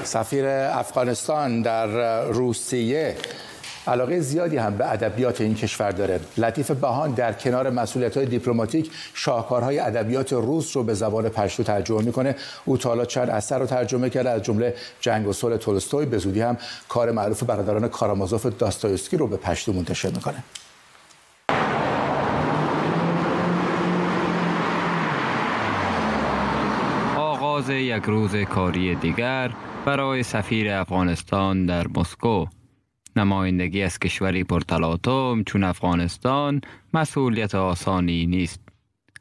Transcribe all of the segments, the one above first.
سفیر افغانستان در روسیه علاقه زیادی هم به ادبیات این کشور داره. لطیف بهان در کنار مسئولیت‌های دیپلماتیک شاهکارهای ادبیات روس رو به زبان پشتو ترجمه میکنه. او تا حالا چند اثر رو ترجمه کرده، از جمله جنگ و صلح تولستوی. به زودی هم کار معروف برادران کارامازوف داستایوفسکی رو به پشتو منتشر میکنه. آغاز یک روز کاری دیگر برای سفیر افغانستان در مسکو. نمایندگی از کشوری پرتلاطم چون افغانستان مسئولیت آسانی نیست،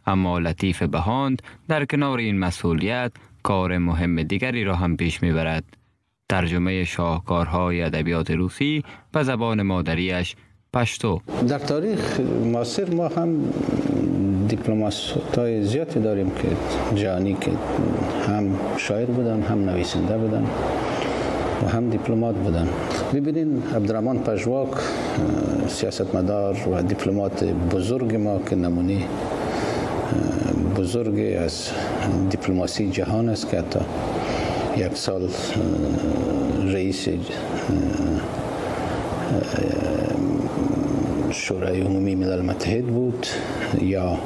اما لطیف بهان در کنار این مسئولیت کار مهم دیگری را هم پیش میبرد: ترجمه شاهکارهای ادبیات روسی به زبان مادریش پشتو. در تاریخ معاصر ما هم دیپلمات‌های زیادی داریم که جهانی که هم شاعر بودن، هم نویسنده بودن و هم دیپلمات بودن. ببینین عبدالرحمن پژواک سیاستمدار و دیپلمات بزرگ ما که نمونه بزرگی از دیپلماسی جهان است که حتی یک سال رئیس شورای عمومی ملل متحد بود، یا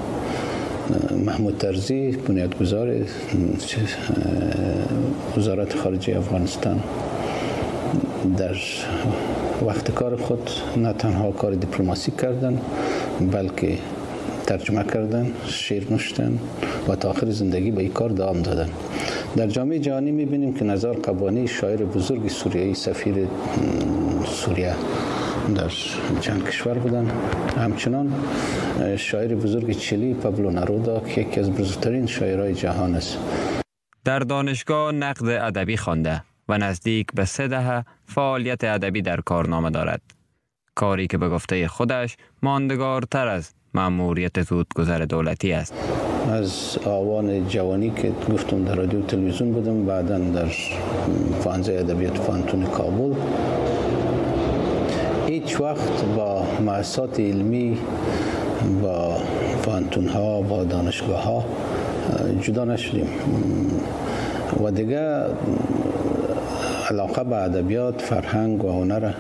محمود طرزی بنیادگذار وزارت خارجه افغانستان در وقت کار خود نه تنها کار دیپلماسی کردن بلکه ترجمه کردن، شعر نوشتن و تا آخر زندگی به این کار دوام دادن. در جامعه جهانی می‌بینیم که نزار قبانی شاعر بزرگ سوریایی سفیر سوریه در چند کشور بودن. همچنان شاعر بزرگ چیلی پابلو نرودا که یکی از بزرگترین شاعرای جهان است. در دانشگاه نقد ادبی خوانده و نزدیک به 3 دهه فعالیت ادبی در کارنامه دارد. کاری که به گفته خودش ماندگارتر از مأموریت زودگذر دولتی است. از آوان جوانی که گفتم در رادیو تلویزیون بودم، بعداً در پانزه ادبیات پانتون کابل. هیچ وقت با مؤسسات علمی، با پانتون ها، با دانشگاه ها جدا نشدیم و دیگه علاقه به ادبیات، فرهنگ و هنر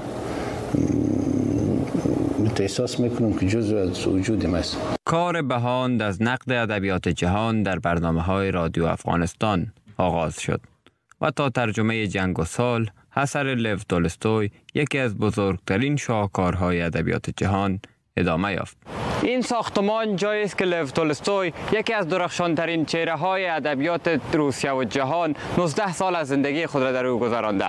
احساس میکنم که جزو از وجودم است. کار بهان از نقد ادبیات جهان در برنامه‌های رادیو افغانستان آغاز شد و تا ترجمه جنگ و صلح اثر لو تولستوی، یکی از بزرگترین شاهکارهای ادبیات جهان، ادامه یافت. این ساختمان جایی است که لو تولستوی، یکی از درخشانترین چهره‌های ادبیات روسیه و جهان، 19 سال از زندگی خود را در او گذرانده.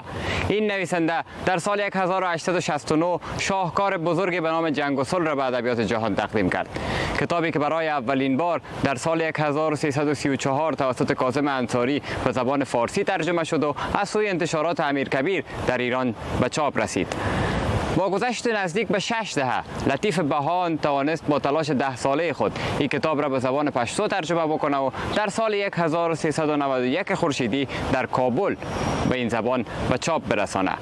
این نویسنده در سال 1869 شاهکار بزرگی به نام جنگ و صلح را به ادبیات جهان تقدیم کرد. کتابی که برای اولین بار در سال 1334 توسط کاظم انصاری به زبان فارسی ترجمه شد و از سوی انتشارات امیرکبیر در ایران به چاپ رسید. با گذشت نزدیک به 6 دهه، لطیف بهان توانست با تلاش 10 ساله خود این کتاب را به زبان پشتو ترجمه بکنه و در سال 1391 خورشیدی در کابل به این زبان به چاپ برسانه.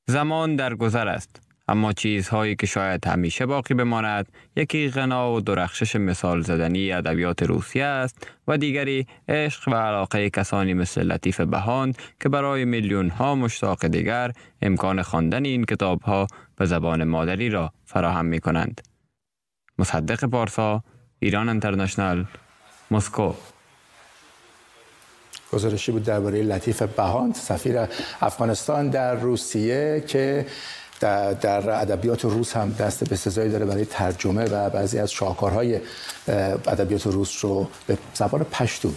زمان در گذر است، اما چیزهایی که شاید همیشه باقی بماند، یکی غنا و درخشش مثال زدنی ادبیات روسیه است و دیگری عشق و علاقه کسانی مثل لطیف بهان که برای میلیون ها مشتاق دیگر امکان خواندن این کتاب ها به زبان مادری را فراهم می کنند. مصدق پارسا، ایران انترنشنال، مسکو. گزارشی بود درباره لطیف بهان، سفیر افغانستان در روسیه که در ادبیات روس هم دست بسزایی داره برای ترجمه و بعضی از شاهکارهای ادبیات روس رو به زبان پشتو